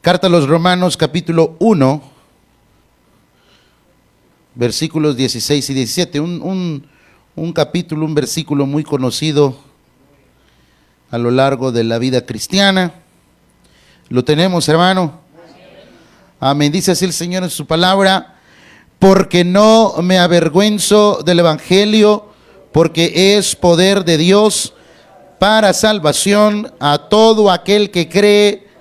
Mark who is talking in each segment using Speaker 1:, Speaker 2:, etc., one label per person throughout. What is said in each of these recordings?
Speaker 1: Carta a los Romanos, capítulo 1, versículos 16 y 17. Un capítulo, un versículo muy conocido a lo largo de la vida cristiana. ¿Lo tenemos, hermano? Amén. Dice así el Señor en su palabra: porque no me avergüenzo del evangelio, porque es poder de Dios para salvación a todo aquel que cree,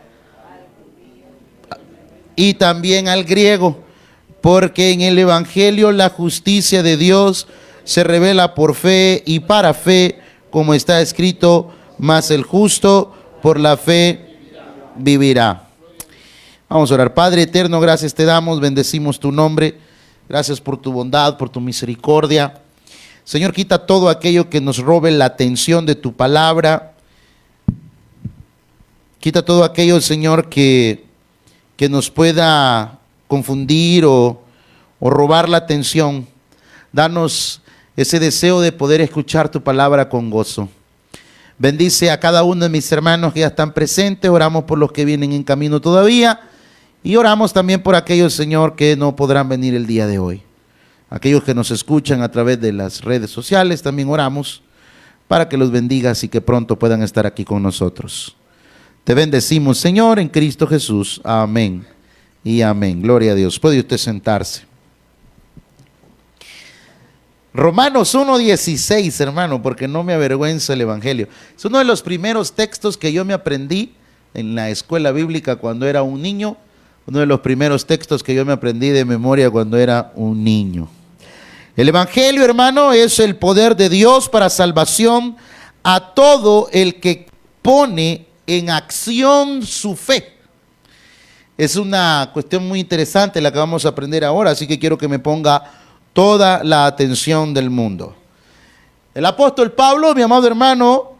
Speaker 1: y también al griego, porque en el evangelio la justicia de Dios se revela por fe y para fe, como está escrito: mas el justo por la fe vivirá. Vamos a orar. Padre eterno, gracias te damos, bendecimos tu nombre, gracias por tu bondad, por tu misericordia. Señor, quita todo aquello que nos robe la atención de tu palabra. Quita todo aquello, Señor, que nos pueda confundir o robar la atención. Danos ese deseo de poder escuchar tu palabra con gozo. Bendice a cada uno de mis hermanos que ya están presentes. Oramos por los que vienen en camino todavía. Y oramos también por aquellos, Señor, que no podrán venir el día de hoy. Aquellos que nos escuchan a través de las redes sociales, también oramos para que los bendigas y que pronto puedan estar aquí con nosotros. Te bendecimos, Señor, en Cristo Jesús. Amén y amén. Gloria a Dios. Puede usted sentarse. Romanos 1:16, hermano, porque no me avergüenza el evangelio. Es uno de los primeros textos que yo me aprendí en la escuela bíblica cuando era un niño. Uno de los primeros textos que yo me aprendí de memoria cuando era un niño. El evangelio, hermano, es el poder de Dios para salvación a todo el que pone en acción su fe. Es una cuestión muy interesante la que vamos a aprender ahora, así que quiero que me ponga toda la atención del mundo. El apóstol Pablo, mi amado hermano,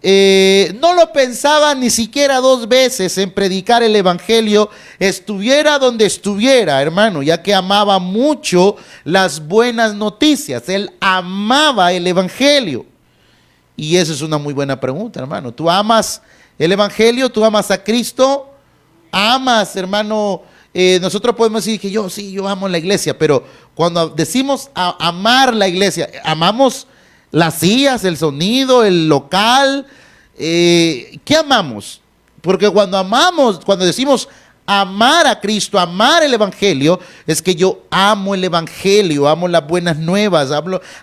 Speaker 1: no lo pensaba ni siquiera dos veces en predicar el evangelio, estuviera donde estuviera, hermano, ya que amaba mucho las buenas noticias. Él amaba el evangelio. Y esa es una muy buena pregunta, hermano. ¿Tú amas el evangelio? ¿Tú amas a Cristo? ¿Amas, hermano? Nosotros podemos decir que yo amo la iglesia, pero cuando decimos amar la iglesia, amamos las sillas, el sonido, el local. ¿Qué amamos? Porque cuando decimos amar a Cristo, amar el evangelio, es que yo amo el evangelio, amo las buenas nuevas,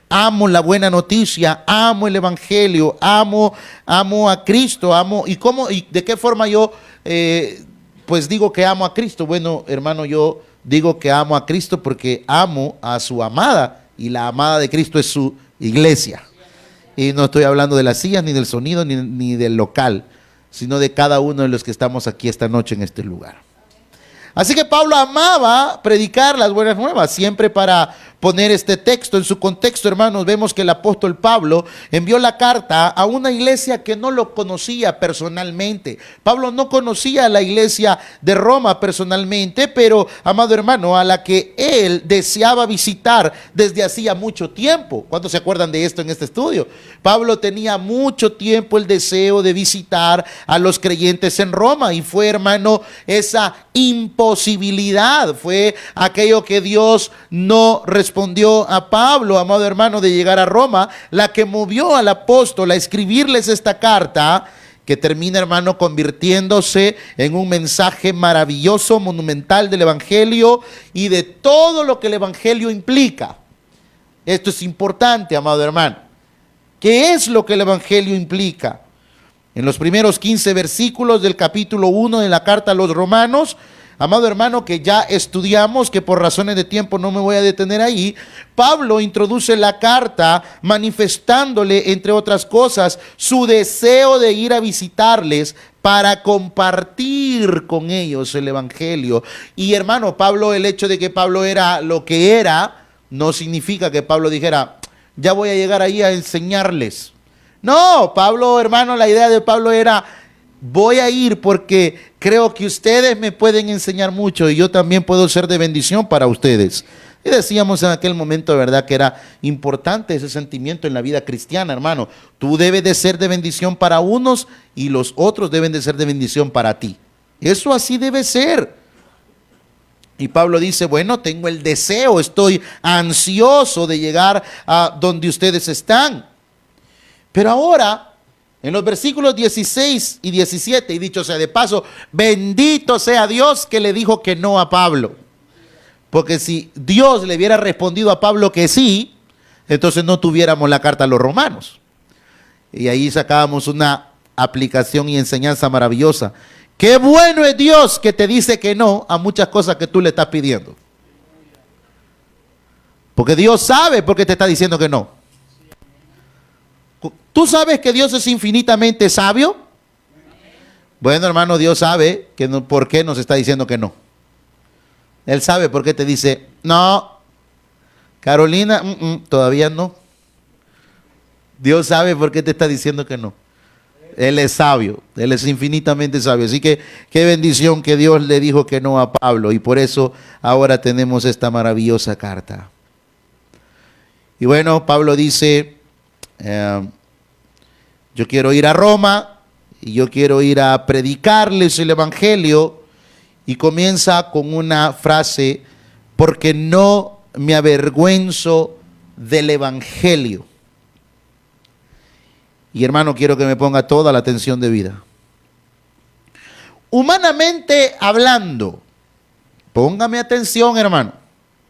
Speaker 1: amo la buena noticia, amo el evangelio, amo a Cristo, y de qué forma yo pues digo que amo a Cristo. Bueno, hermano, yo digo que amo a Cristo porque amo a su amada, y la amada de Cristo es su iglesia. Y no estoy hablando de las sillas, ni del sonido, ni del local, sino de cada uno de los que estamos aquí esta noche en este lugar. Así que Pablo amaba predicar las buenas nuevas. Siempre para poner este texto en su contexto, hermanos, vemos que el apóstol Pablo envió la carta a una iglesia que no lo conocía personalmente. Pablo no conocía a la iglesia de Roma personalmente, pero, amado hermano, a la que él deseaba visitar desde hacía mucho tiempo. ¿Cuántos se acuerdan de esto en este estudio? Pablo tenía mucho tiempo el deseo de visitar a los creyentes en Roma, y fue, hermano, esa imposibilidad, fue aquello que Dios no respondió a Pablo, amado hermano, de llegar a Roma, la que movió al apóstol a escribirles esta carta, que termina, hermano, convirtiéndose en un mensaje maravilloso, monumental del evangelio y de todo lo que el evangelio implica. Esto es importante, amado hermano. ¿Qué es lo que el evangelio implica? En los primeros 15 versículos del capítulo 1 de la carta a los Romanos, amado hermano, que ya estudiamos, que por razones de tiempo no me voy a detener ahí, Pablo introduce la carta manifestándole, entre otras cosas, su deseo de ir a visitarles para compartir con ellos el evangelio. Y, hermano, Pablo, el hecho de que Pablo era lo que era, no significa que Pablo dijera: ya voy a llegar ahí a enseñarles. No, Pablo, hermano, la idea de Pablo era: voy a ir porque creo que ustedes me pueden enseñar mucho y yo también puedo ser de bendición para ustedes. Y decíamos en aquel momento, ¿verdad?, que era importante ese sentimiento en la vida cristiana, hermano. Tú debes de ser de bendición para unos y los otros deben de ser de bendición para ti. Eso así debe ser. Y Pablo dice, bueno, tengo el deseo, estoy ansioso de llegar a donde ustedes están. Pero ahora, en los versículos 16 y 17, y dicho sea de paso, bendito sea Dios que le dijo que no a Pablo. Porque si Dios le hubiera respondido a Pablo que sí, entonces no tuviéramos la carta a los romanos. Y ahí sacábamos una aplicación y enseñanza maravillosa. Qué bueno es Dios que te dice que no a muchas cosas que tú le estás pidiendo. Porque Dios sabe por qué te está diciendo que no. ¿Tú sabes que Dios es infinitamente sabio? Bueno, hermano, Dios sabe que no, por qué nos está diciendo que no. Él sabe por qué te dice, no, Carolina, todavía no. Dios sabe por qué te está diciendo que no. Él es sabio, Él es infinitamente sabio. Así que qué bendición que Dios le dijo que no a Pablo. Y por eso ahora tenemos esta maravillosa carta. Y bueno, Pablo dice, yo quiero ir a Roma y yo quiero ir a predicarles el evangelio. Y comienza con una frase, porque no me avergüenzo del evangelio. Y hermano, quiero que me ponga toda la atención de vida. Humanamente hablando, póngame atención, hermano,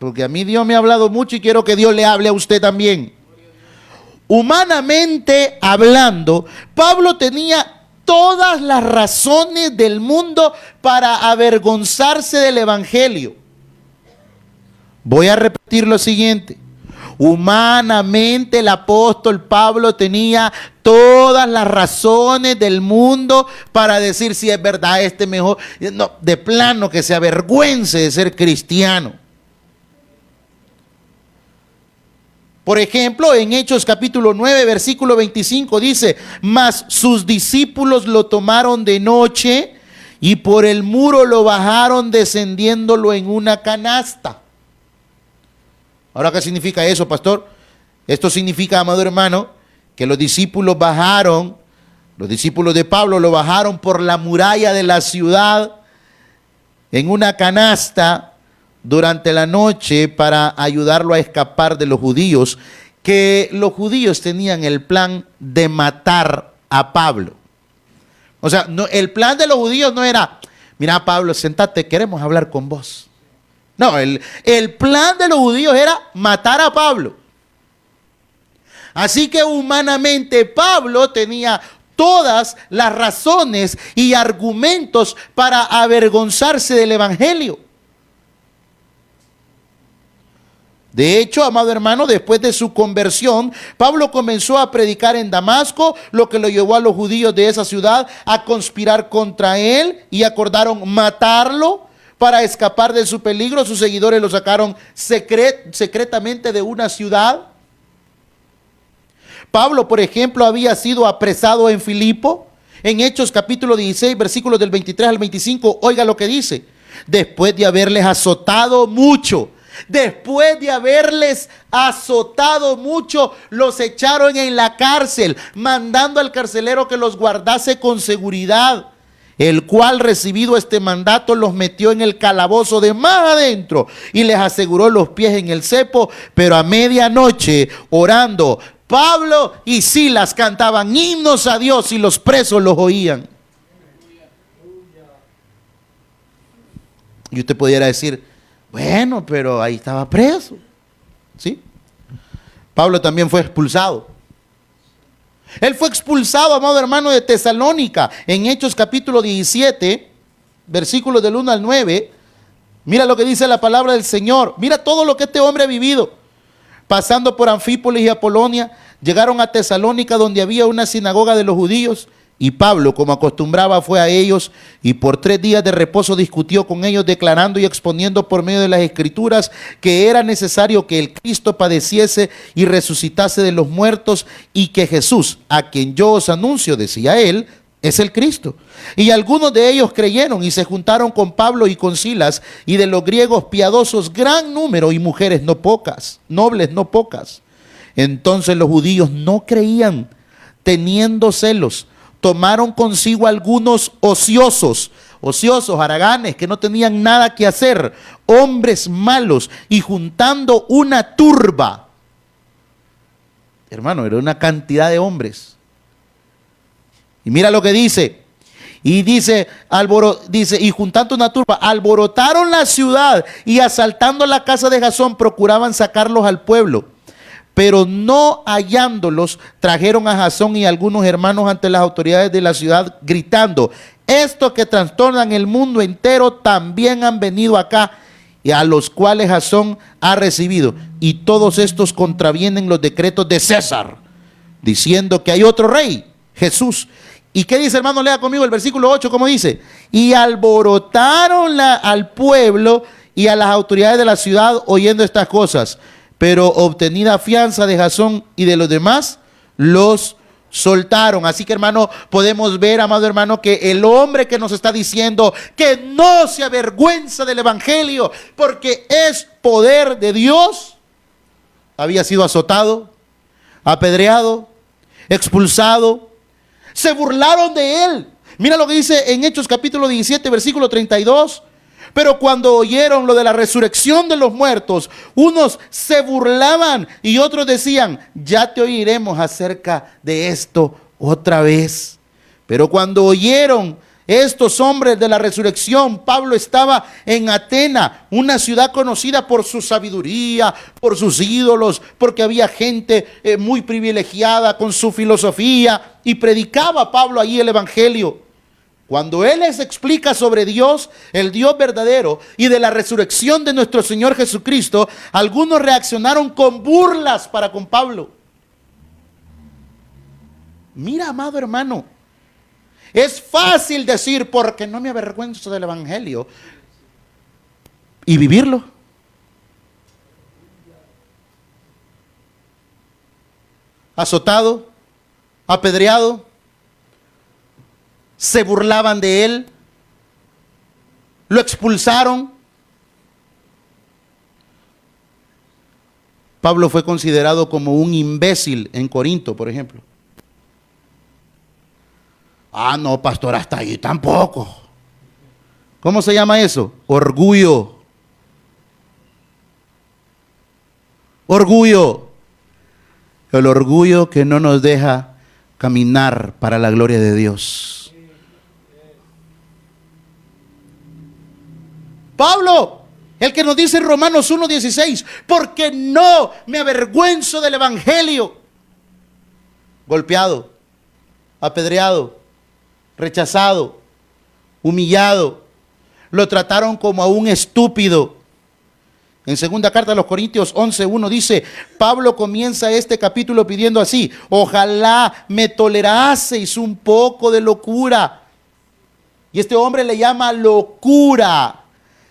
Speaker 1: porque a mí Dios me ha hablado mucho y quiero que Dios le hable a usted también. Humanamente hablando, Pablo tenía todas las razones del mundo para avergonzarse del evangelio. Voy a repetir lo siguiente. Humanamente el apóstol Pablo tenía todas las razones del mundo para decir si es verdad mejor, no, de plano que se avergüence de ser cristiano. Por ejemplo, en Hechos capítulo 9, versículo 25 dice, mas sus discípulos lo tomaron de noche y por el muro lo bajaron descendiéndolo en una canasta. Ahora, ¿qué significa eso, pastor? Esto significa, amado hermano, que los discípulos de Pablo lo bajaron por la muralla de la ciudad en una canasta durante la noche para ayudarlo a escapar de los judíos, que los judíos tenían el plan de matar a Pablo. O sea, no, el plan de los judíos no era, mira Pablo, sentate, queremos hablar con vos. No, el plan de los judíos era matar a Pablo. Así que humanamente Pablo tenía todas las razones y argumentos para avergonzarse del evangelio. De hecho, amado hermano, después de su conversión, Pablo comenzó a predicar en Damasco, lo que lo llevó a los judíos de esa ciudad a conspirar contra él y acordaron matarlo. Para escapar de su peligro, sus seguidores lo sacaron secretamente de una ciudad. Pablo, por ejemplo, había sido apresado en Filipo. En Hechos capítulo 16, versículos del 23 al 25, oiga lo que dice. Después de haberles azotado mucho, los echaron en la cárcel, mandando al carcelero que los guardase con seguridad. El cual, recibido este mandato, los metió en el calabozo de más adentro y les aseguró los pies en el cepo. Pero a medianoche, orando, Pablo y Silas cantaban himnos a Dios y los presos los oían. Y usted pudiera decir, bueno, pero ahí estaba preso. ¿Sí? Pablo también fue expulsado. Él fue expulsado, amado hermano, de Tesalónica. En Hechos capítulo 17, versículos del 1 al 9. Mira lo que dice la palabra del Señor. Mira todo lo que este hombre ha vivido. Pasando por Anfípolis y Apolonia, llegaron a Tesalónica, donde había una sinagoga de los judíos. Y Pablo, como acostumbraba, fue a ellos y por 3 días de reposo discutió con ellos, declarando y exponiendo por medio de las Escrituras que era necesario que el Cristo padeciese y resucitase de los muertos, y que Jesús, a quien yo os anuncio, decía él, es el Cristo. Y algunos de ellos creyeron y se juntaron con Pablo y con Silas, y de los griegos piadosos gran número, y mujeres no pocas, nobles no pocas. Entonces los judíos no creían, teniendo celos. Tomaron consigo algunos ociosos, ociosos, haraganes, que no tenían nada que hacer, hombres malos, y juntando una turba. Hermano, era una cantidad de hombres. Y mira lo que dice. Y dice, y juntando una turba, alborotaron la ciudad y asaltando la casa de Jasón procuraban sacarlos al pueblo. Pero no hallándolos, trajeron a Jasón y algunos hermanos ante las autoridades de la ciudad, gritando: estos que trastornan el mundo entero también han venido acá, y a los cuales Jasón ha recibido. Y todos estos contravienen los decretos de César, diciendo que hay otro rey, Jesús. ¿Y qué dice, hermano? Lea conmigo el versículo 8, ¿cómo dice? Y alborotaron al pueblo y a las autoridades de la ciudad oyendo estas cosas. Pero obtenida fianza de Jasón y de los demás, los soltaron. Así que, hermano, podemos ver, amado hermano, que el hombre que nos está diciendo que no se avergüenza del evangelio porque es poder de Dios, había sido azotado, apedreado, expulsado. Se burlaron de él. Mira lo que dice en Hechos capítulo 17, versículo 32. Pero cuando oyeron lo de la resurrección de los muertos, unos se burlaban y otros decían: ya te oiremos acerca de esto otra vez. Pero cuando oyeron estos hombres de la resurrección, Pablo estaba en Atena, una ciudad conocida por su sabiduría, por sus ídolos, porque había gente muy privilegiada con su filosofía, y predicaba Pablo allí el evangelio. Cuando él les explica sobre Dios, el Dios verdadero, y de la resurrección de nuestro Señor Jesucristo, algunos reaccionaron con burlas para con Pablo. Mira, amado hermano, es fácil decir porque no me avergüenzo del evangelio y vivirlo. Azotado, apedreado, se burlaban de él, lo expulsaron. Pablo fue considerado como un imbécil en Corinto, por ejemplo. Ah, no, pastor, hasta ahí tampoco. ¿Cómo se llama eso? Orgullo. Orgullo. El orgullo que no nos deja caminar para la gloria de Dios. Pablo, el que nos dice en Romanos 1:16, porque no me avergüenzo del evangelio. Golpeado, apedreado, rechazado, humillado. Lo trataron como a un estúpido. En segunda carta a los Corintios 11:1 dice, Pablo comienza este capítulo pidiendo así: ojalá me toleraseis un poco de locura. Y este hombre le llama locura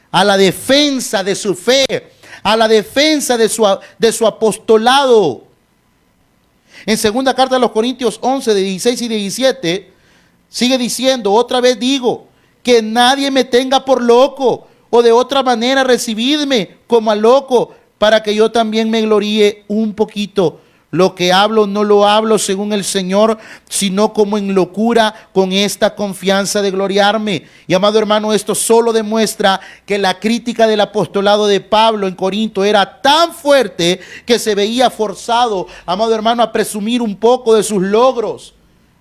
Speaker 1: a la defensa de su fe, a la defensa de su apostolado. En segunda carta a los Corintios 11, de 16 y 17, sigue diciendo: otra vez digo, que nadie me tenga por loco, o de otra manera recibidme como a loco, para que yo también me gloríe un poquito. Lo que hablo no lo hablo según el Señor, sino como en locura, con esta confianza de gloriarme. Y amado hermano, esto solo demuestra que la crítica del apostolado de Pablo en Corinto era tan fuerte que se veía forzado, amado hermano, a presumir un poco de sus logros.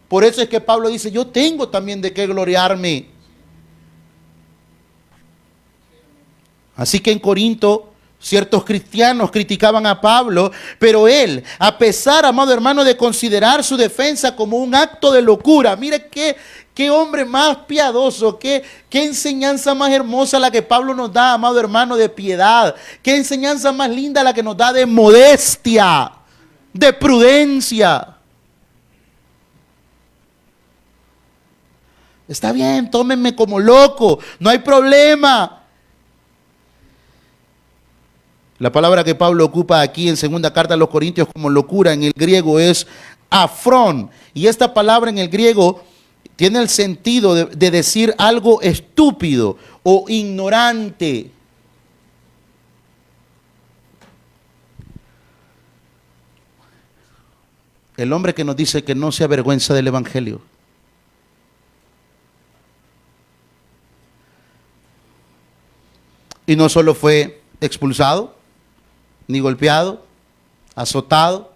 Speaker 1: Por eso es que Pablo dice: yo tengo también de qué gloriarme. Así que en Corinto ciertos cristianos criticaban a Pablo, pero él, a pesar, amado hermano, de considerar su defensa como un acto de locura, mire qué hombre más piadoso, qué enseñanza más hermosa la que Pablo nos da, amado hermano, de piedad, qué enseñanza más linda la que nos da de modestia, de prudencia. Está bien, tómenme como loco, no hay problema. La palabra que Pablo ocupa aquí en segunda carta a los Corintios como locura en el griego es afrón. Y esta palabra en el griego tiene el sentido de decir algo estúpido o ignorante. El hombre que nos dice que no se avergüenza del evangelio. Y no solo fue expulsado, ni golpeado, azotado,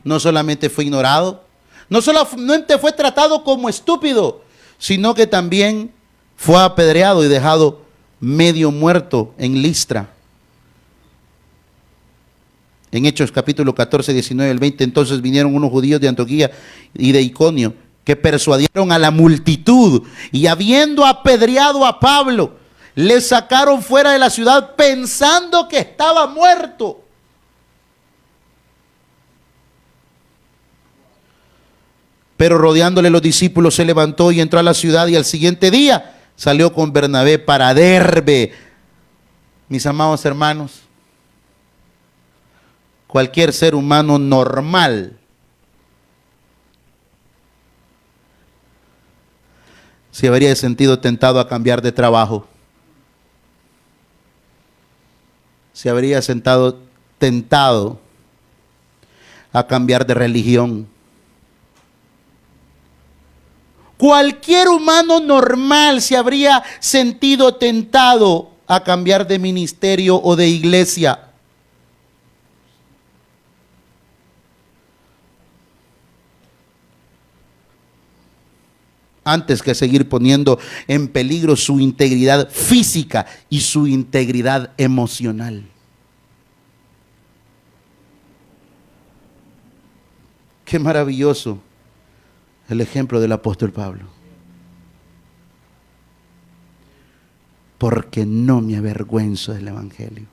Speaker 1: no solamente fue ignorado, no solamente fue tratado como estúpido, sino que también fue apedreado y dejado medio muerto en Listra. En Hechos capítulo 14, 19 al 20, entonces vinieron unos judíos de Antioquía y de Iconio, que persuadieron a la multitud, y habiendo apedreado a Pablo, le sacaron fuera de la ciudad pensando que estaba muerto. Pero rodeándole los discípulos se levantó y entró a la ciudad, y al siguiente día salió con Bernabé para Derbe. Mis amados hermanos, cualquier ser humano normal se habría sentido tentado a cambiar de trabajo, se habría sentido tentado a cambiar de religión. Cualquier humano normal se habría sentido tentado a cambiar de ministerio o de iglesia. Antes que seguir poniendo en peligro su integridad física y su integridad emocional. Qué maravilloso el ejemplo del apóstol Pablo. Porque no me avergüenzo del evangelio.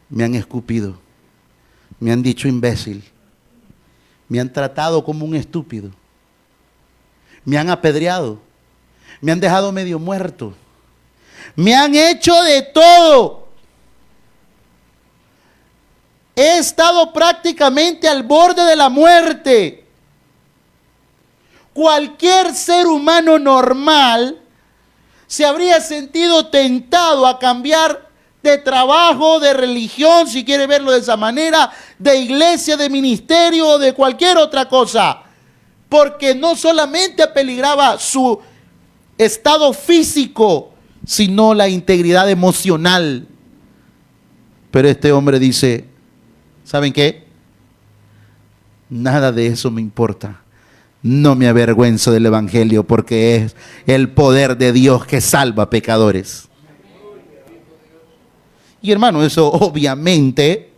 Speaker 1: Me han escupido, me han dicho imbécil, me han tratado como un estúpido, me han apedreado, me han dejado medio muerto, me han hecho de todo. He estado prácticamente al borde de la muerte. Cualquier ser humano normal se habría sentido tentado a cambiar de trabajo, de religión, si quiere verlo de esa manera, de iglesia, de ministerio o de cualquier otra cosa. Porque no solamente apeligraba su estado físico, sino la integridad emocional. Pero este hombre dice, ¿saben qué? Nada de eso me importa. No me avergüenzo del evangelio, porque es el poder de Dios que salva a pecadores. Y hermano, eso obviamente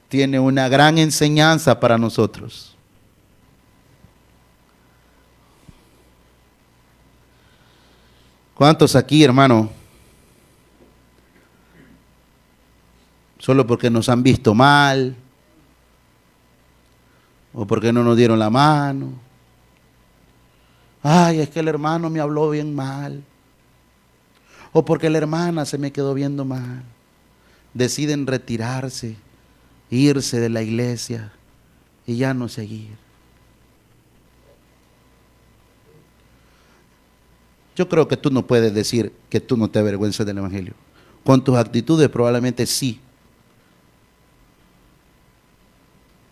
Speaker 1: tiene una gran enseñanza para nosotros. ¿Cuántos aquí, hermano, solo porque nos han visto mal, o porque no nos dieron la mano? Ay, es que el hermano me habló bien mal, o porque la hermana se me quedó viendo mal. Deciden retirarse, irse de la iglesia y ya no seguir. Yo creo que tú no puedes decir que tú no te avergüenzas del evangelio. Con tus actitudes probablemente sí.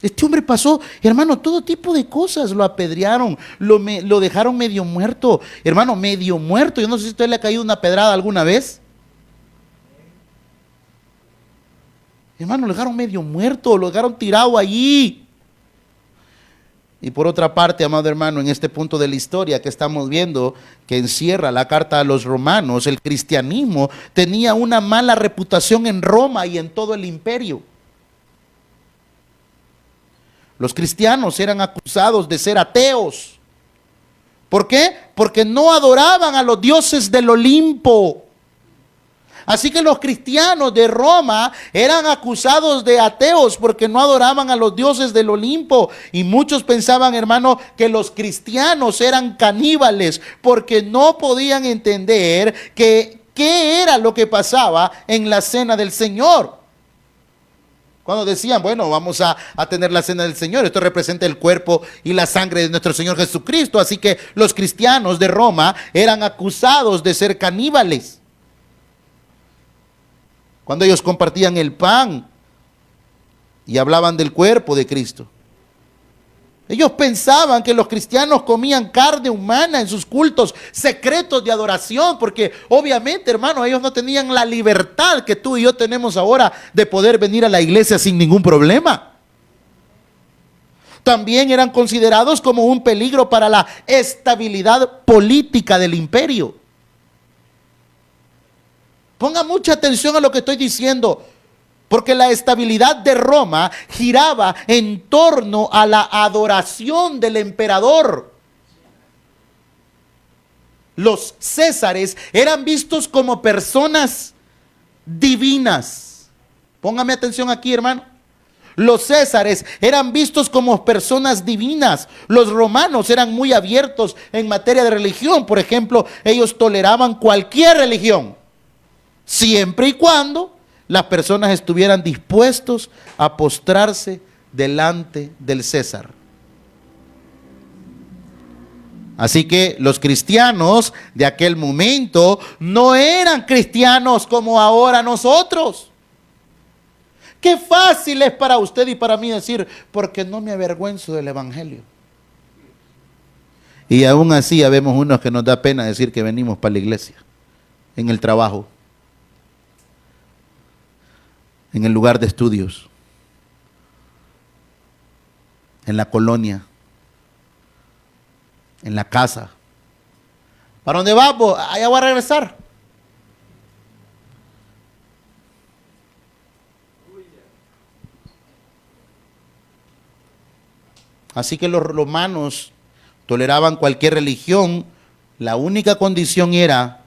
Speaker 1: Este hombre pasó, hermano, todo tipo de cosas. Lo apedrearon, lo dejaron medio muerto. Hermano, medio muerto. Yo no sé si a usted le ha caído una pedrada alguna vez. Hermano, lo dejaron medio muerto, lo dejaron tirado allí. Y por otra parte, amado hermano, en este punto de la historia que estamos viendo, que encierra la carta a los romanos, el cristianismo tenía una mala reputación en Roma y en todo el imperio. Los cristianos eran acusados de ser ateos. ¿Por qué? Porque no adoraban a los dioses del Olimpo. Así que los cristianos de Roma eran acusados de ateos porque no adoraban a los dioses del Olimpo. Y muchos pensaban, hermano, que los cristianos eran caníbales porque no podían entender qué era lo que pasaba en la cena del Señor. Cuando decían, bueno, vamos a tener la cena del Señor, esto representa el cuerpo y la sangre de nuestro Señor Jesucristo. Así que los cristianos de Roma eran acusados de ser caníbales. Cuando ellos compartían el pan y hablaban del cuerpo de Cristo, Ellos pensaban que los cristianos comían carne humana en sus cultos secretos de adoración, porque obviamente, hermano, ellos no tenían la libertad que tú y yo tenemos ahora de poder venir a la iglesia sin ningún problema. También eran considerados como un peligro para la estabilidad política del imperio. Ponga mucha atención a lo que estoy diciendo, porque la estabilidad de Roma giraba en torno a la adoración del emperador. Los césares eran vistos como personas divinas. Póngame atención aquí, hermano. Los césares eran vistos como personas divinas. Los romanos eran muy abiertos en materia de religión. Por ejemplo, ellos toleraban cualquier religión, siempre y cuando las personas estuvieran dispuestos a postrarse delante del César. Así que los cristianos de aquel momento no eran cristianos como ahora nosotros. Qué fácil es para usted y para mí decir, porque no me avergüenzo del evangelio. Y aún así habemos unos que nos da pena decir que venimos para la iglesia, en el trabajo, en el lugar de estudios, en la colonia, en la casa. ¿Para dónde vas vos? Allá voy a regresar. Así que los romanos toleraban cualquier religión. La única condición era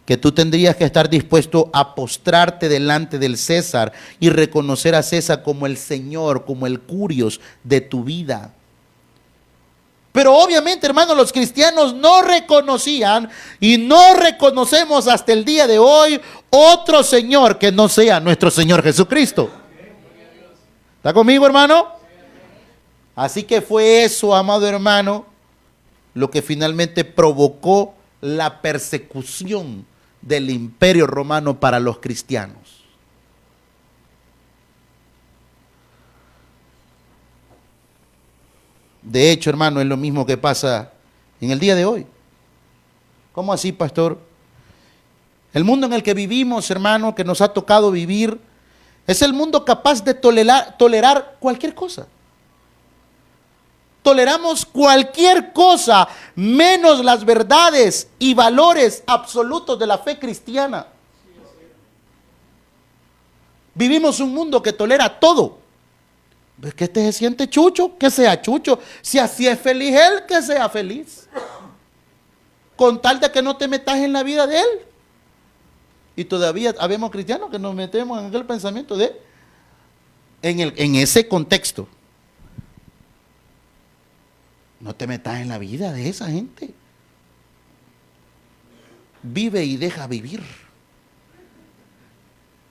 Speaker 1: que tú tendrías que estar dispuesto a postrarte delante del César y reconocer a César como el Señor, como el Curios de tu vida. Pero obviamente, hermanos, los cristianos no reconocían y no reconocemos hasta el día de hoy otro Señor que no sea nuestro Señor Jesucristo. ¿Está conmigo, hermano? Así que fue eso, amado hermano, lo que finalmente provocó la persecución del Imperio Romano para los cristianos. De hecho, hermano, es lo mismo que pasa en el día de hoy. ¿Cómo así, pastor? El mundo en el que vivimos, hermano, que nos ha tocado vivir, es el mundo capaz de tolerar cualquier cosa. Toleramos cualquier cosa menos las verdades y valores absolutos de la fe cristiana. Vivimos un mundo que tolera todo. ¿Ves que este se siente chucho? Que sea chucho. Si así es feliz él, que sea feliz. Con tal de que no te metas en la vida de él. Y todavía habemos cristianos que nos metemos en aquel pensamiento de, en ese contexto. No te metas en la vida de esa gente. Vive y deja vivir.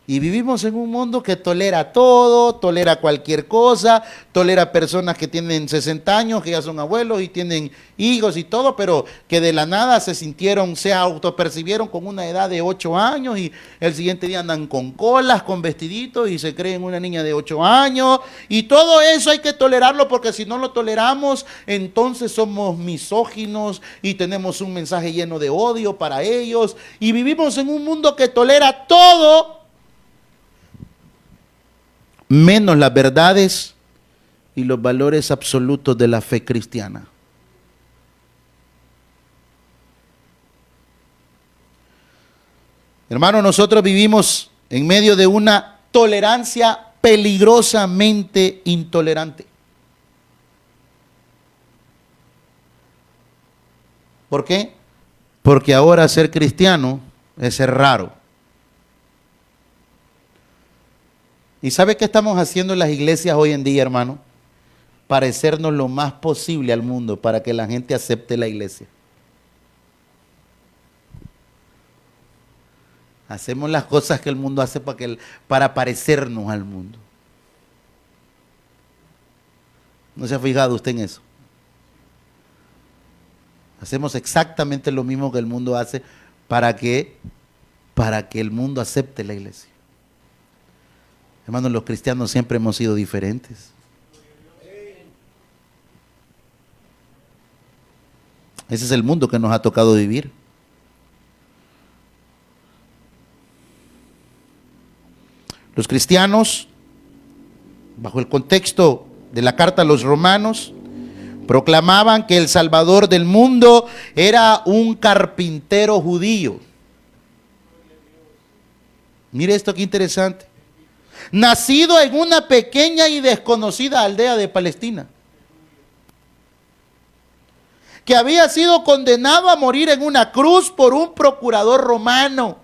Speaker 1: Y vivimos en un mundo que tolera todo, tolera cualquier cosa, tolera personas que tienen 60 años, que ya son abuelos y tienen hijos y todo, pero que de la nada se autopercibieron con una edad de 8 años y el siguiente día andan con colas, con vestiditos y se creen una niña de 8 años. Y todo eso hay que tolerarlo, porque si no lo toleramos, entonces somos misóginos y tenemos un mensaje lleno de odio para ellos. Y vivimos en un mundo que tolera todo, menos las verdades y los valores absolutos de la fe cristiana. Hermano, nosotros vivimos en medio de una tolerancia peligrosamente intolerante. ¿Por qué? Porque ahora ser cristiano es ser raro. ¿Y sabe qué estamos haciendo en las iglesias hoy en día, hermano? Parecernos lo más posible al mundo para que la gente acepte la iglesia. Hacemos las cosas que el mundo hace para parecernos al mundo. ¿No se ha fijado usted en eso? Hacemos exactamente lo mismo que el mundo hace para que el mundo acepte la iglesia. Hermanos, los cristianos siempre hemos sido diferentes. Ese es el mundo que nos ha tocado vivir. Los cristianos, bajo el contexto de la carta a los romanos, proclamaban que el Salvador del mundo era un carpintero judío. Mire esto qué interesante. Nacido en una pequeña y desconocida aldea de Palestina, que había sido condenado a morir en una cruz por un procurador romano.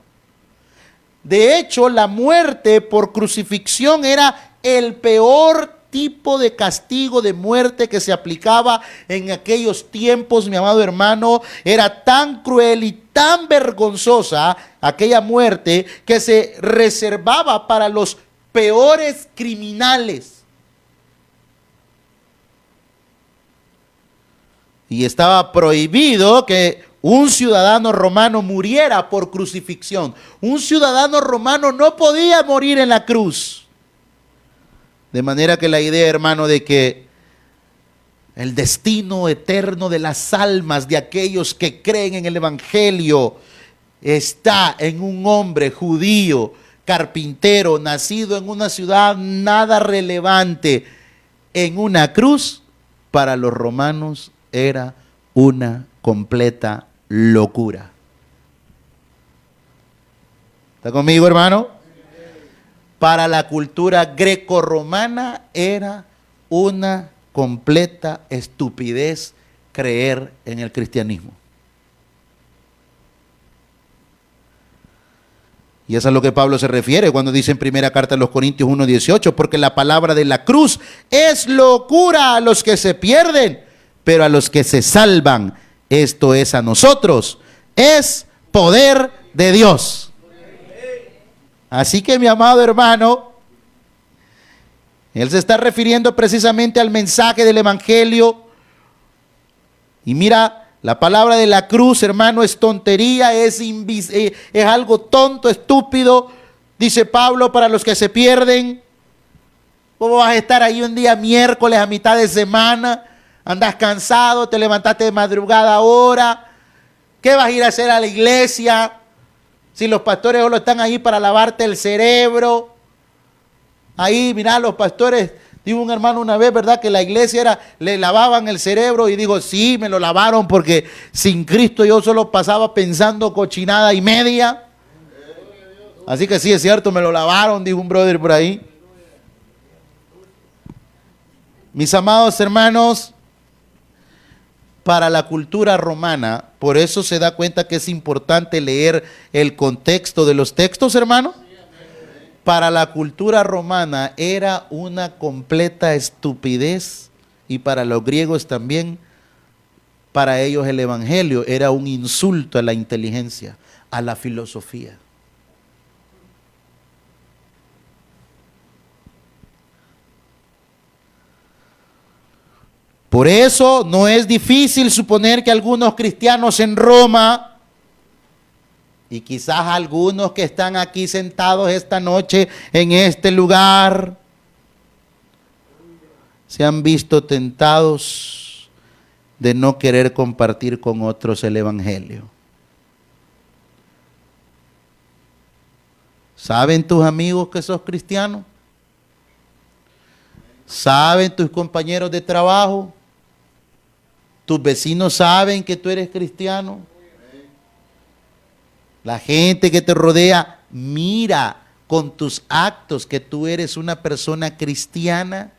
Speaker 1: De hecho, la muerte por crucifixión era el peor tipo de castigo de muerte que se aplicaba en aquellos tiempos, mi amado hermano. Era tan cruel y tan vergonzosa aquella muerte que se reservaba para los peores criminales. Y estaba prohibido que un ciudadano romano muriera por crucifixión. Un ciudadano romano no podía morir en la cruz. De manera que la idea, hermano, de que el destino eterno de las almas de aquellos que creen en el Evangelio está en un hombre judío, carpintero, nacido en una ciudad nada relevante, en una cruz, para los romanos era una completa locura. ¿Está conmigo, hermano? Para la cultura grecorromana era una completa estupidez creer en el cristianismo. Y eso es a lo que Pablo se refiere cuando dice en primera carta a los Corintios 1:18, porque la palabra de la cruz es locura a los que se pierden, pero a los que se salvan, esto es a nosotros, es poder de Dios. Así que, mi amado hermano, él se está refiriendo precisamente al mensaje del Evangelio. Y mira, la palabra de la cruz, hermano, es tontería, es algo tonto, estúpido. Dice Pablo, para los que se pierden. ¿Cómo vas a estar ahí un día miércoles a mitad de semana? Andas cansado, te levantaste de madrugada ahora. ¿Qué vas a ir a hacer a la iglesia? Si los pastores solo están ahí para lavarte el cerebro. Ahí, mirá, los pastores, dijo un hermano una vez, ¿verdad? Que la iglesia le lavaban el cerebro y dijo, sí, me lo lavaron porque sin Cristo yo solo pasaba pensando cochinada y media. Así que sí, es cierto, me lo lavaron, dijo un brother por ahí. Mis amados hermanos, para la cultura romana, por eso se da cuenta que es importante leer el contexto de los textos, hermano. Para la cultura romana era una completa estupidez, y para los griegos también, para ellos el evangelio era un insulto a la inteligencia, a la filosofía. Por eso no es difícil suponer que algunos cristianos en Roma, y quizás algunos que están aquí sentados esta noche en este lugar, se han visto tentados de no querer compartir con otros el evangelio. ¿Saben tus amigos que sos cristiano? ¿Saben tus compañeros de trabajo? ¿Tus vecinos saben que tú eres cristiano? La gente que te rodea mira con tus actos que tú eres una persona cristiana.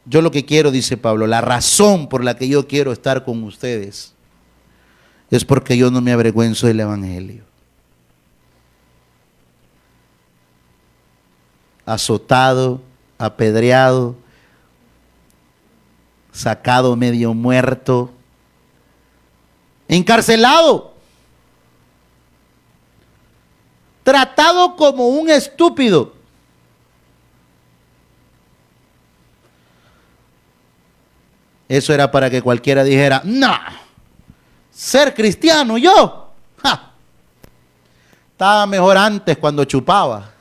Speaker 1: Yo lo que quiero, dice Pablo, la razón por la que yo quiero estar con ustedes es porque yo no me avergüenzo del evangelio. Azotado, apedreado, sacado medio muerto, encarcelado, tratado como un estúpido. Eso era para que cualquiera dijera, no, ser cristiano yo, estaba mejor antes cuando chupaba.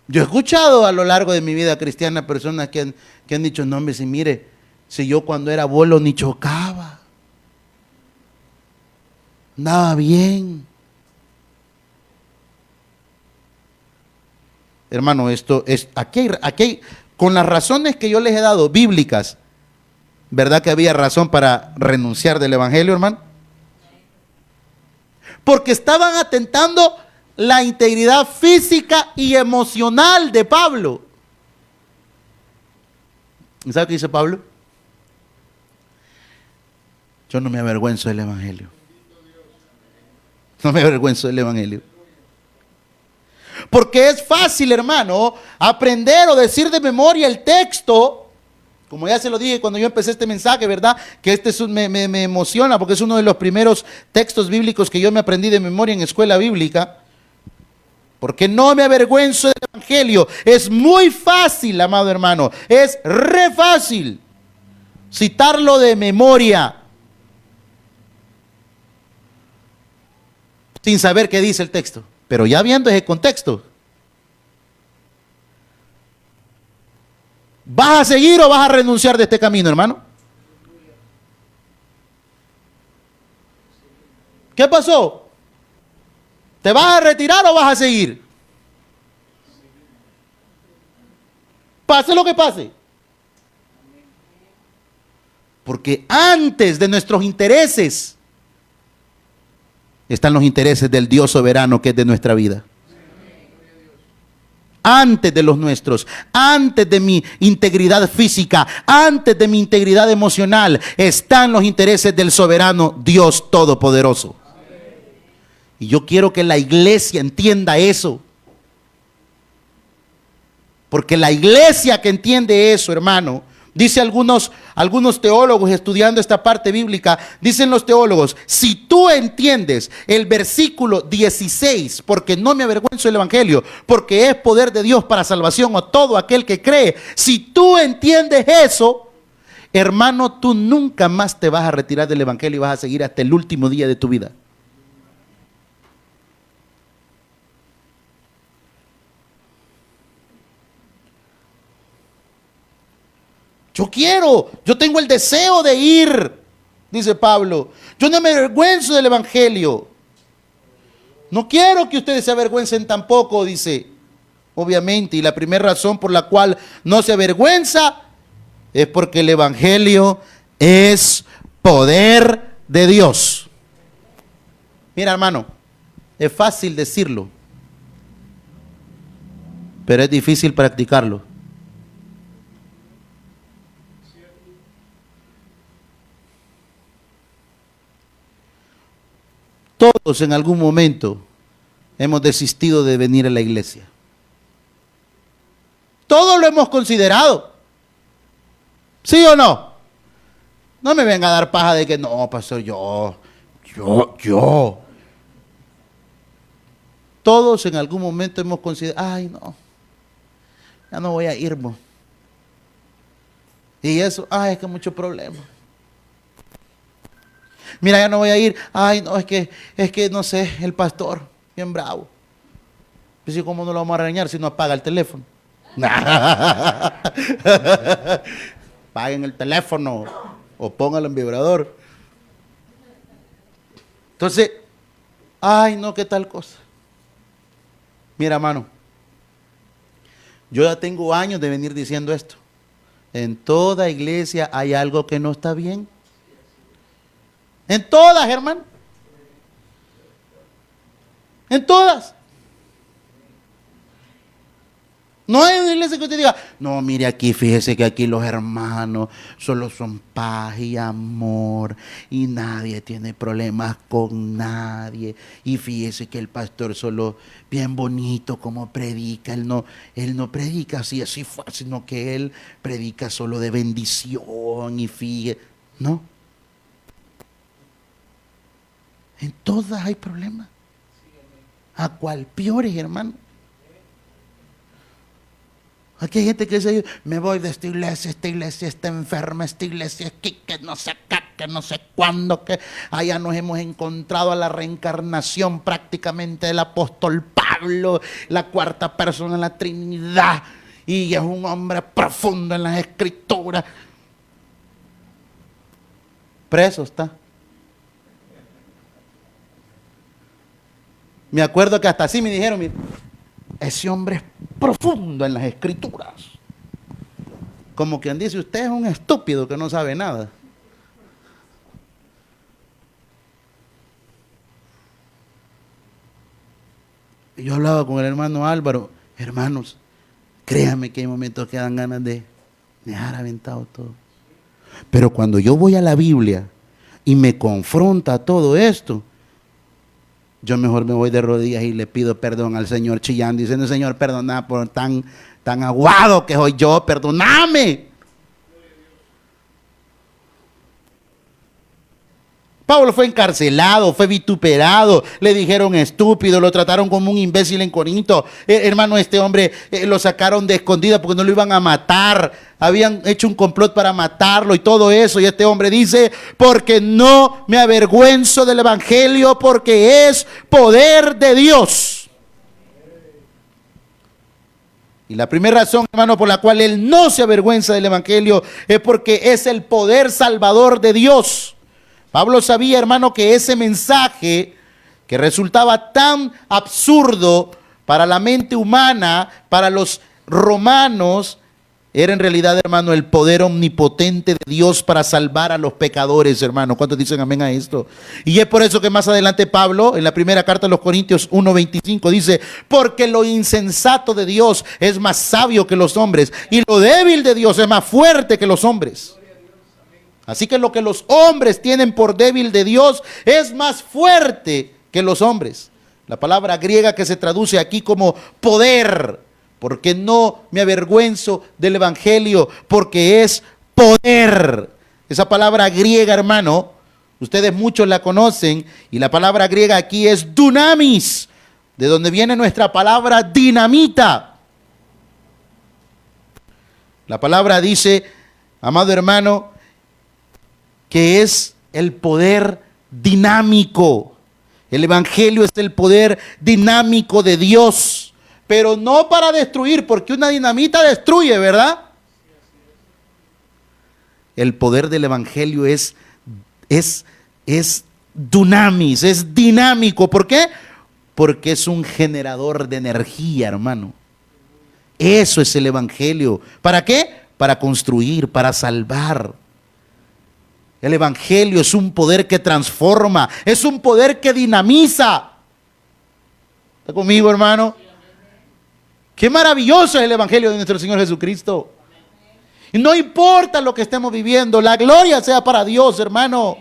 Speaker 1: Yo he escuchado a lo largo de mi vida cristiana personas que han dicho, no, hombre, si mire, si yo cuando era bolo ni chocaba, andaba bien. Hermano, esto es, con las razones que yo les he dado, bíblicas, ¿verdad que había razón para renunciar del evangelio, hermano? Porque estaban atentando la integridad física y emocional de Pablo. ¿Y sabe qué dice Pablo? Yo no me avergüenzo del evangelio. No me avergüenzo del evangelio. Porque es fácil, hermano, aprender o decir de memoria el texto. Como ya se lo dije cuando yo empecé este mensaje, ¿verdad? Que me emociona porque es uno de los primeros textos bíblicos que yo me aprendí de memoria en escuela bíblica. Porque no me avergüenzo del evangelio. Es muy fácil, amado hermano. Es re fácil citarlo de memoria sin saber qué dice el texto. Pero ya viendo ese contexto, ¿vas a seguir o vas a renunciar de este camino, hermano? ¿Qué pasó? ¿Te vas a retirar o vas a seguir? Pase lo que pase. Porque antes de nuestros intereses están los intereses del Dios soberano que es de nuestra vida. Antes de los nuestros, antes de mi integridad física, antes de mi integridad emocional, están los intereses del soberano Dios Todopoderoso. Y yo quiero que la iglesia entienda eso. Porque la iglesia que entiende eso, hermano, dice algunos teólogos estudiando esta parte bíblica, dicen los teólogos, si tú entiendes el versículo 16, porque no me avergüenzo del evangelio, porque es poder de Dios para salvación a todo aquel que cree, si tú entiendes eso, hermano, tú nunca más te vas a retirar del evangelio y vas a seguir hasta el último día de tu vida. Yo tengo el deseo de ir, dice Pablo. Yo no me avergüenzo del evangelio. No quiero que ustedes se avergüencen tampoco, dice. Obviamente, y la primera razón por la cual no se avergüenza es porque el evangelio es poder de Dios. Mira, hermano, es fácil decirlo, pero es difícil practicarlo. Todos en algún momento hemos desistido de venir a la iglesia. Todos lo hemos considerado. ¿Sí o no? No me venga a dar paja de que no, pastor, yo. Todos en algún momento hemos considerado, ay no, ya no voy a ir. Y eso, ay, es que mucho problema. Mira, ya no voy a ir. Ay, no, es que no sé, el pastor, bien bravo. Pues, ¿cómo no lo vamos a regañar si no apaga el teléfono? Paguen el teléfono o póngalo en vibrador. Entonces, ay, no, qué tal cosa. Mira, mano, yo ya tengo años de venir diciendo esto. En toda iglesia hay algo que no está bien. En todas, hermano. En todas. No hay una iglesia que usted diga, no, mire aquí, fíjese que aquí los hermanos solo son paz y amor y nadie tiene problemas con nadie. Y fíjese que el pastor solo bien bonito como predica, él no predica así fácil, sino que él predica solo de bendición y fíjese, ¿no? En todas hay problemas. ¿A cuál peores, hermano? Aquí hay gente que dice, me voy de esta iglesia está enferma, esta iglesia aquí, que no sé acá, que no sé cuándo, que allá nos hemos encontrado a la reencarnación prácticamente del apóstol Pablo, la cuarta persona en la Trinidad, y es un hombre profundo en las escrituras. Preso está. Me acuerdo que hasta así me dijeron, mire, ese hombre es profundo en las escrituras. Como quien dice, usted es un estúpido que no sabe nada. Y yo hablaba con el hermano Álvaro, hermanos, créanme que hay momentos que dan ganas de dejar aventado todo. Pero cuando yo voy a la Biblia y me confronta todo esto, yo mejor me voy de rodillas y le pido perdón al Señor chillando, diciendo, Señor, perdona por tan aguado que soy yo, perdóname. Pablo fue encarcelado, fue vituperado, le dijeron estúpido, lo trataron como un imbécil en Corinto. Hermano, este hombre lo sacaron de escondida porque no lo iban a matar. Habían hecho un complot para matarlo y todo eso. Y este hombre dice, porque no me avergüenzo del evangelio, porque es poder de Dios. Y la primera razón, hermano, por la cual él no se avergüenza del evangelio es porque es el poder salvador de Dios. Pablo sabía, hermano, que ese mensaje que resultaba tan absurdo para la mente humana, para los romanos, era en realidad, hermano, el poder omnipotente de Dios para salvar a los pecadores, hermano. ¿Cuántos dicen amén a esto? Y es por eso que más adelante Pablo, en la primera carta a los Corintios 1:25, dice, porque lo insensato de Dios es más sabio que los hombres, y lo débil de Dios es más fuerte que los hombres. Así que lo que los hombres tienen por débil de Dios es más fuerte que los hombres. La palabra griega que se traduce aquí como poder, porque no me avergüenzo del evangelio, porque es poder. Esa palabra griega, hermano, ustedes muchos la conocen, y la palabra griega aquí es dunamis, de donde viene nuestra palabra dinamita. La palabra dice, amado hermano, que es el poder dinámico. El evangelio es el poder dinámico de Dios, pero no para destruir, porque una dinamita destruye, ¿verdad? El poder del evangelio es dunamis, es dinámico. ¿Por qué? Porque es un generador de energía, hermano. Eso es el evangelio. ¿Para qué? Para construir, para salvar. El evangelio es un poder que transforma, es un poder que dinamiza. ¿Está conmigo, hermano? Qué maravilloso es el evangelio de nuestro Señor Jesucristo. Y no importa lo que estemos viviendo, la gloria sea para Dios, hermano.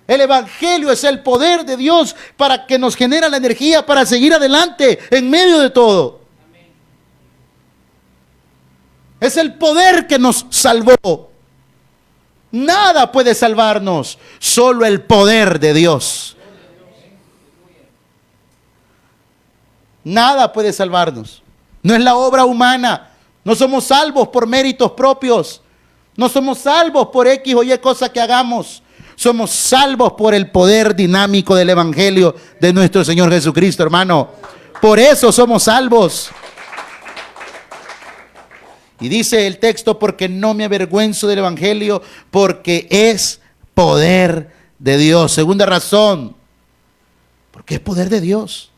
Speaker 1: El evangelio es el poder de Dios para que nos genera la energía para seguir adelante en medio de todo. Es el poder que nos salvó. Nada puede salvarnos, solo el poder de Dios. Nada puede salvarnos. No es la obra humana. No somos salvos por méritos propios. No somos salvos por X o Y cosa que hagamos. Somos salvos por el poder dinámico del evangelio de nuestro Señor Jesucristo, hermano. Por eso somos salvos. Y dice el texto, porque no me avergüenzo del evangelio, porque es poder de Dios. Segunda razón, porque es poder de Dios.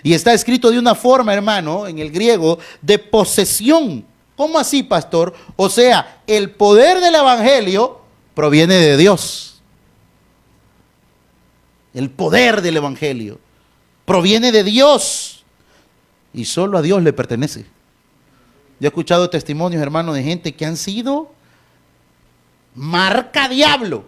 Speaker 1: Y está escrito de una forma, hermano, en el griego, de posesión. ¿Cómo así, pastor? O sea, el poder del evangelio proviene de Dios. El poder del evangelio proviene de Dios. Y solo a Dios le pertenece. Yo he escuchado testimonios, hermano, de gente que han sido marca diablo.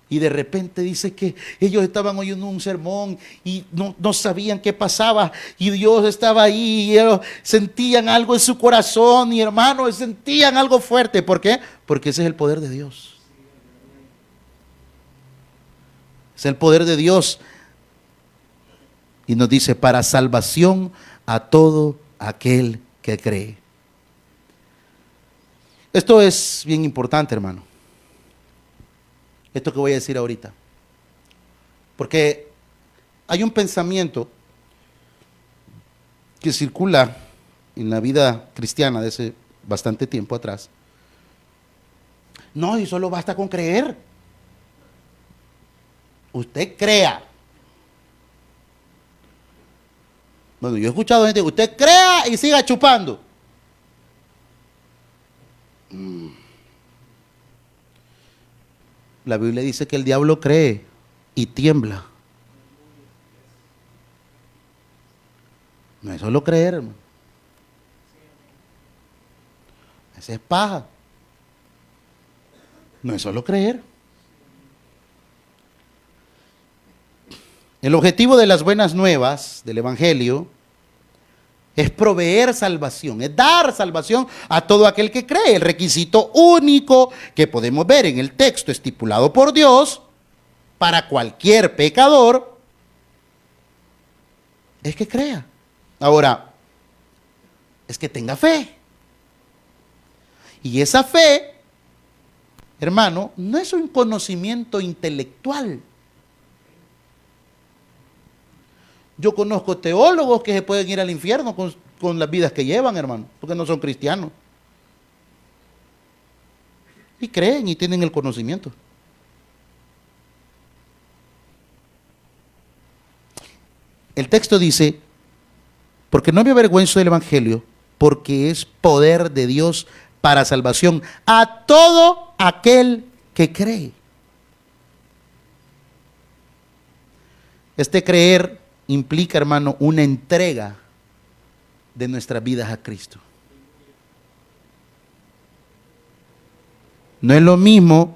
Speaker 1: Y de repente dice que ellos estaban oyendo un sermón y no sabían qué pasaba. Y Dios estaba ahí y ellos sentían algo en su corazón. Y hermano, sentían algo fuerte. ¿Por qué? Porque ese es el poder de Dios. Es el poder de Dios. Y nos dice, para salvación a todo aquel que cree. Esto es bien importante, hermano. Esto que voy a decir ahorita. Porque hay un pensamiento que circula en la vida cristiana de hace bastante tiempo atrás. No, y solo basta con creer. Usted crea. Bueno, yo he escuchado gente, usted crea y siga chupando. La Biblia dice que el diablo cree y tiembla. No es solo creer, hermano. Esa es paja. No es solo creer. El objetivo de las buenas nuevas del Evangelio es proveer salvación, es dar salvación a todo aquel que cree. El requisito único que podemos ver en el texto estipulado por Dios para cualquier pecador es que crea. Ahora, es que tenga fe. Y esa fe, hermano, no es un conocimiento intelectual. Yo conozco teólogos que se pueden ir al infierno con las vidas que llevan, hermano, porque no son cristianos. Y creen y tienen el conocimiento. El texto dice, porque no me avergüenzo del Evangelio, porque es poder de Dios para salvación a todo aquel que cree. Este creer implica, hermano, una entrega de nuestras vidas a Cristo. No es lo mismo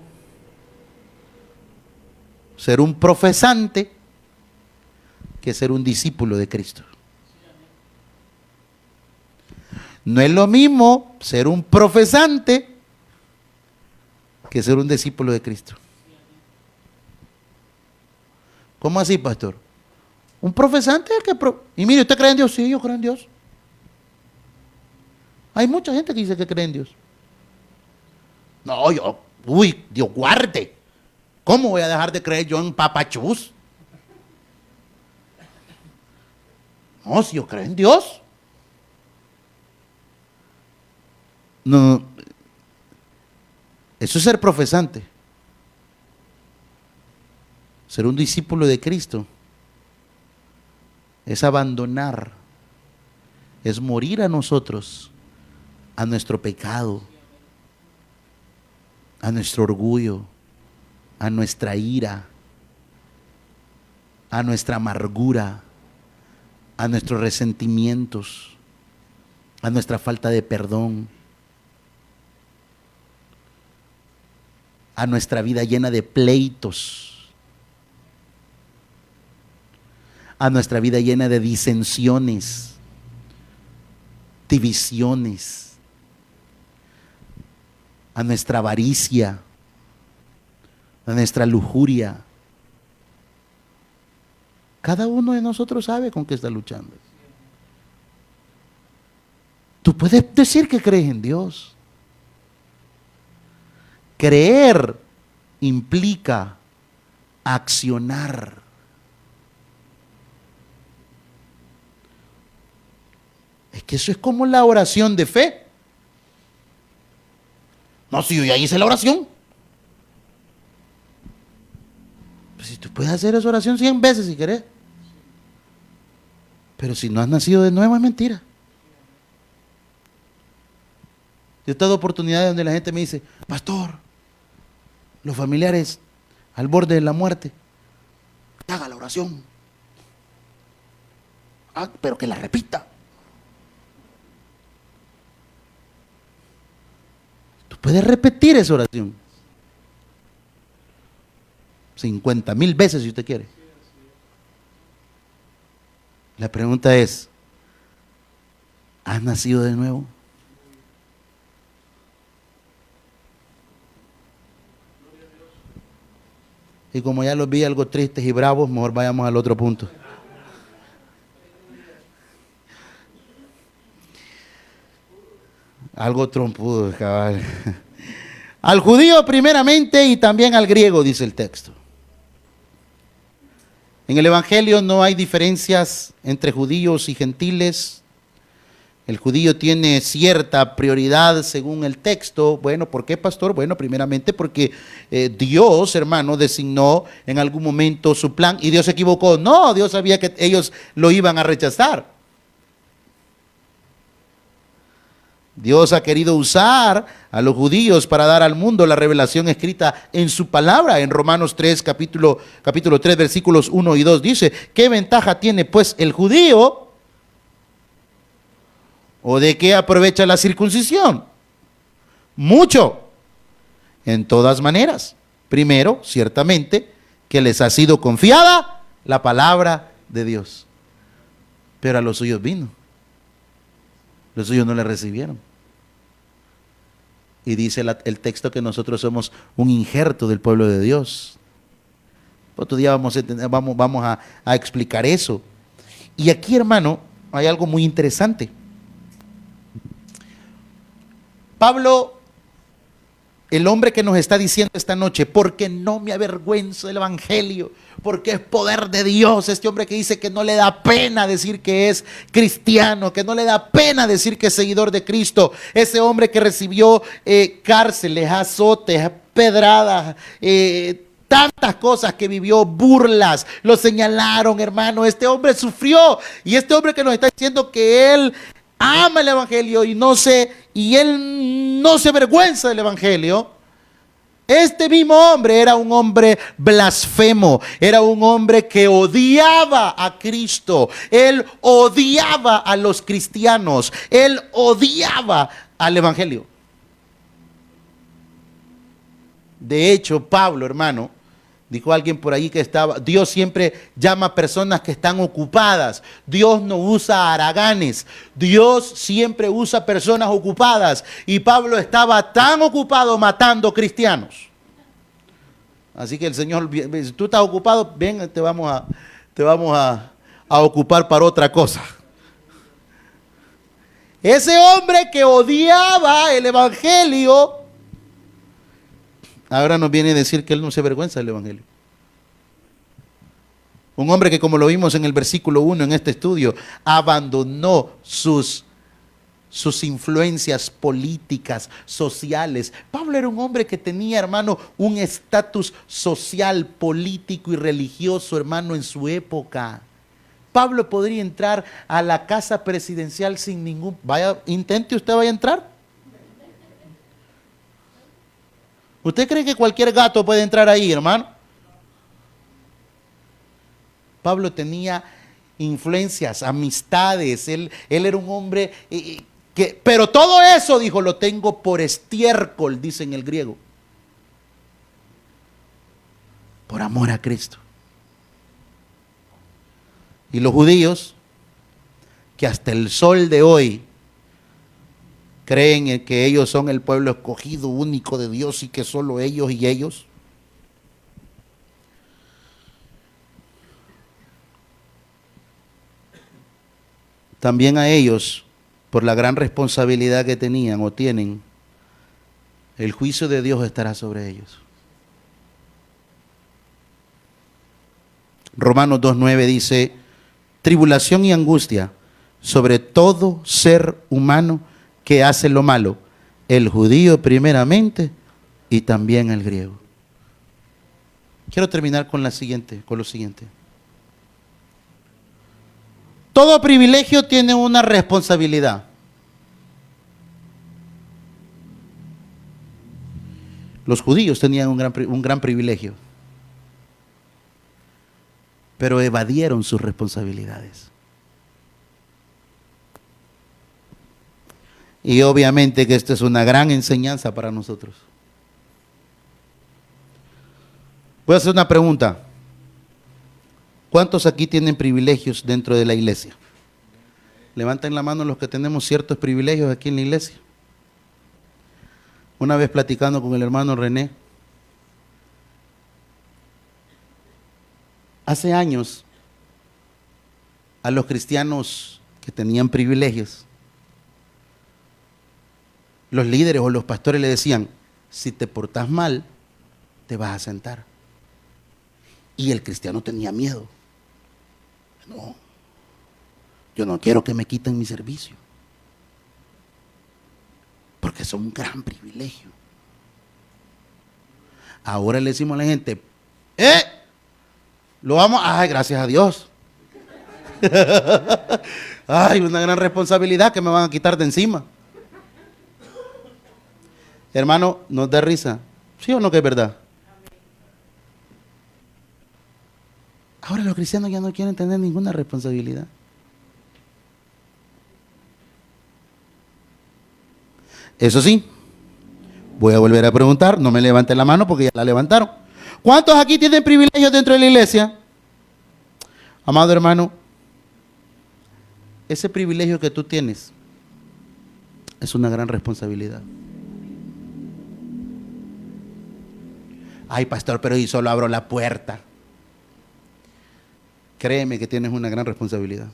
Speaker 1: ser un profesante que ser un discípulo de Cristo. No es lo mismo ser un profesante que ser un discípulo de Cristo. ¿Cómo así, pastor? Un profesante es que... Y mire, ¿usted cree en Dios? Sí, yo creo en Dios. Hay mucha gente que dice que cree en Dios. No, Dios guarde. ¿Cómo voy a dejar de creer yo en papachús? No, si yo creo en Dios. No, eso es ser profesante. Ser un discípulo de Cristo es abandonar, es morir a nosotros, a nuestro pecado, a nuestro orgullo, a nuestra ira, a nuestra amargura, a nuestros resentimientos, a nuestra falta de perdón, a nuestra vida llena de pleitos, a nuestra vida llena de disensiones, divisiones, a nuestra avaricia, a nuestra lujuria. Cada uno de nosotros sabe con qué está luchando. Tú puedes decir que crees en Dios. Creer implica accionar. Es que eso es como la oración de fe. No, si yo ya hice la oración. Pues si tú puedes hacer esa oración 100 veces si querés. Pero si no has nacido de nuevo es mentira. Yo he tenido oportunidades donde la gente me dice, pastor, los familiares al borde de la muerte, haga la oración. Pero que la repita. Tú puedes repetir esa oración 50,000 veces si usted quiere. La pregunta es, ¿has nacido de nuevo? Y como ya los vi algo tristes y bravos, mejor vayamos al otro punto. Algo trompudo, cabal. Al judío primeramente y también al griego, dice el texto. En el Evangelio no hay diferencias entre judíos y gentiles. El judío tiene cierta prioridad según el texto. Bueno, ¿por qué, pastor? Bueno, primeramente porque Dios, hermano, designó en algún momento su plan y Dios se equivocó. No, Dios sabía que ellos lo iban a rechazar. Dios ha querido usar a los judíos para dar al mundo la revelación escrita en su palabra. En Romanos 3, capítulo 3, versículos 1 y 2 dice, ¿qué ventaja tiene pues el judío? ¿O de qué aprovecha la circuncisión? Mucho, en todas maneras. Primero, ciertamente, que les ha sido confiada la palabra de Dios. Pero a los suyos vino. Los suyos no le recibieron. Y dice el texto que nosotros somos un injerto del pueblo de Dios. Otro día vamos a explicar eso. Y aquí, hermano, hay algo muy interesante. Pablo, el hombre que nos está diciendo esta noche, porque no me avergüenzo del evangelio, porque es poder de Dios, este hombre que dice que no le da pena decir que es cristiano, que no le da pena decir que es seguidor de Cristo, ese hombre que recibió cárceles, azotes, pedradas, tantas cosas que vivió, burlas, lo señalaron, hermano, este hombre sufrió, y este hombre que nos está diciendo que él ama el evangelio y él no se avergüenza del evangelio. Este mismo hombre era un hombre blasfemo, era un hombre que odiaba a Cristo, él odiaba a los cristianos, él odiaba al evangelio. De hecho, Pablo, hermano, dijo alguien por ahí que Dios siempre llama a personas que están ocupadas. Dios no usa haraganes. Dios siempre usa personas ocupadas. Y Pablo estaba tan ocupado matando cristianos. Así que el Señor, si tú estás ocupado, ven, te vamos a ocupar para otra cosa. Ese hombre que odiaba el evangelio, ahora nos viene a decir que él no se avergüenza del evangelio. Un hombre que, como lo vimos en el versículo 1 en este estudio, abandonó sus influencias políticas, sociales. Pablo era un hombre que tenía, hermano, un estatus social, político y religioso, hermano, en su época. Pablo podría entrar a la casa presidencial sin ningún... Intente usted, vaya a entrar. ¿Usted cree que cualquier gato puede entrar ahí, hermano? Pablo tenía influencias, amistades, él era un hombre pero todo eso, dijo, lo tengo por estiércol, dice en el griego. Por amor a Cristo. Y los judíos, que hasta el sol de hoy creen en que ellos son el pueblo escogido único de Dios y que solo ellos y ellos. También a ellos, por la gran responsabilidad que tenían o tienen, el juicio de Dios estará sobre ellos. Romanos 2:9 dice, tribulación y angustia sobre todo ser humano que hace lo malo, el judío primeramente y también el griego. Quiero terminar con lo siguiente. Todo privilegio tiene una responsabilidad. Los judíos tenían un gran privilegio, pero evadieron sus responsabilidades. Y obviamente que esto es una gran enseñanza para nosotros. Voy a hacer una pregunta. ¿Cuántos aquí tienen privilegios dentro de la iglesia? Levanten la mano los que tenemos ciertos privilegios aquí en la iglesia. Una vez platicando con el hermano René, hace años a los cristianos que tenían privilegios
Speaker 2: los líderes o los pastores le decían, si te portas mal, te vas a sentar. Y el cristiano tenía miedo. No, yo no quiero que me quiten mi servicio, porque es un gran privilegio. Ahora le decimos a la gente, lo vamos, ay, gracias a Dios. Ay, una gran responsabilidad que me van a quitar de encima. Hermano, ¿nos da risa? ¿Sí o no que es verdad? Ahora los cristianos ya no quieren tener ninguna responsabilidad. Eso sí, voy a volver a preguntar, no me levanten la mano porque ya la levantaron. ¿Cuántos aquí tienen privilegios dentro de la iglesia? Amado hermano, ese privilegio que tú tienes es una gran responsabilidad. Ay, pastor, pero yo solo abro la puerta. Créeme que tienes una gran responsabilidad.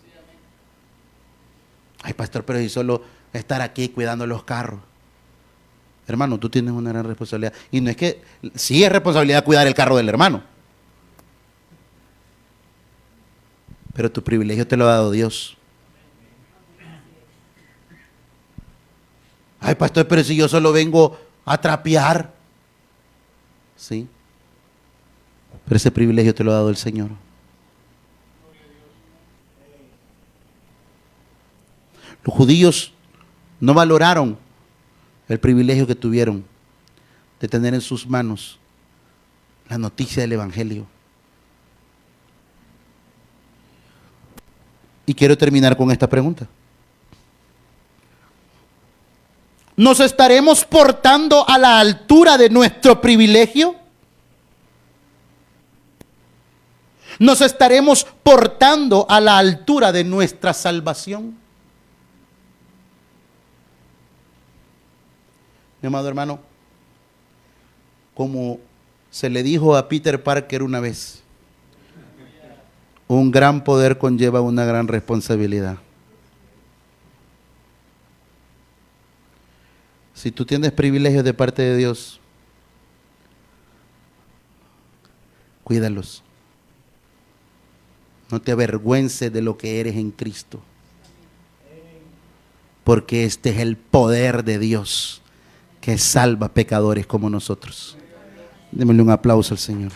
Speaker 2: Ay, pastor, pero yo solo estar aquí cuidando los carros. Hermano, tú tienes una gran responsabilidad. Y no es que, sí es responsabilidad cuidar el carro del hermano, pero tu privilegio te lo ha dado Dios. Ay, pastor, pero si yo solo vengo a trapear. Sí, pero ese privilegio te lo ha dado el Señor. Los judíos no valoraron el privilegio que tuvieron de tener en sus manos la noticia del Evangelio. Y quiero terminar con esta pregunta. ¿Nos estaremos portando a la altura de nuestro privilegio? ¿Nos estaremos portando a la altura de nuestra salvación? Mi amado hermano, como se le dijo a Peter Parker una vez, un gran poder conlleva una gran responsabilidad. Si tú tienes privilegios de parte de Dios, cuídalos. No te avergüences de lo que eres en Cristo, porque este es el poder de Dios que salva pecadores como nosotros. Démosle un aplauso al Señor.